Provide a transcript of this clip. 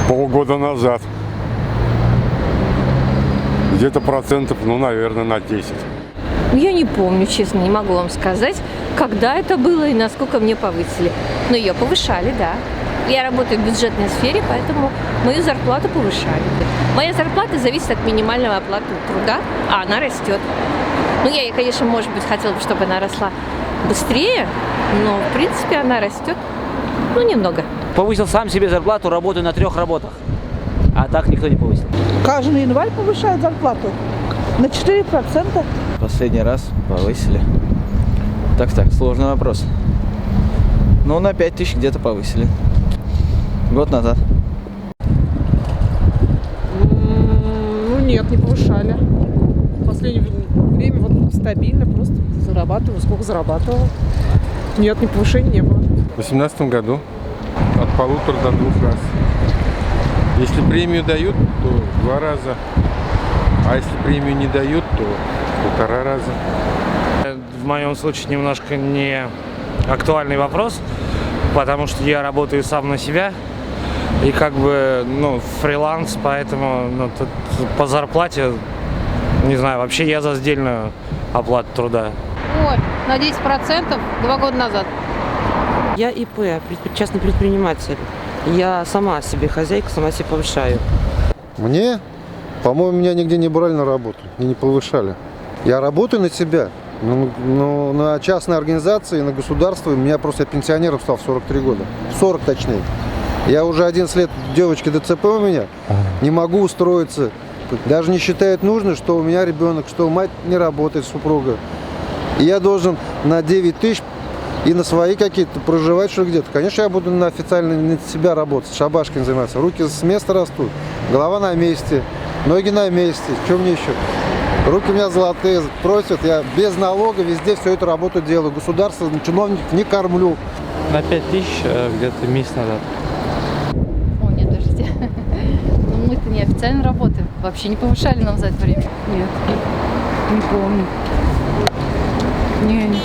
Полгода назад. Где-то процентов, ну, наверное, на 10. Я не помню, честно, не могу вам сказать, когда это было и насколько мне повысили. Но ее повышали, да. Я работаю в бюджетной сфере, поэтому мою зарплату повышали. Моя зарплата зависит от минимального оплаты труда, а она растет. Ну, я, конечно, может быть, хотела бы, чтобы она росла быстрее, но, в принципе, она растет, ну, немного. Повысил сам себе зарплату, работаю на 3 работах. А так никто не повысил. Каждый январь повышает зарплату на 4%. Последний раз повысили. Так, сложный вопрос. Ну, на 5000 где-то повысили. Год назад. Ну нет, не повышали. В последнее время вот стабильно, просто зарабатываю, сколько зарабатывала. Нет, ни повышения не было. В 2018 году от 1,5 до 2 раз. Если премию дают, то 2 раза. А если премию не дают, то 1,5 раза. В моем случае немножко не актуальный вопрос, потому что я работаю сам на себя и как бы, ну, фриланс, поэтому тут по зарплате, не знаю, вообще я за сдельную оплату труда. Ой, на 10% 2 года назад. Я ИП, частный предприниматель. Я сама себе хозяйка, сама себе повышаю. Мне? По-моему, меня нигде не брали на работу и не повышали. Я работаю на себя. Но на частной организации, на государство, я просто пенсионером стал в 43 года. 40 точнее. Я уже 11 лет, девочки ДЦП у меня, не могу устроиться. Даже не считают нужным, что у меня ребенок, что мать не работает, супруга. И я должен на 9 тысяч и на свои какие-то проживать, что где-то. Конечно, я буду на официально на себя работать, шабашкой заниматься. Руки с места растут, голова на месте, ноги на месте. Что мне еще? Руки у меня золотые, просят, я без налога везде все эту работу делаю. Государство, чиновников не кормлю. На 5000 где-то месяц назад. О, нет, подождите. Ну, мы-то не официально работаем. Вообще не повышали нам за это время. Нет, не помню. Не помню.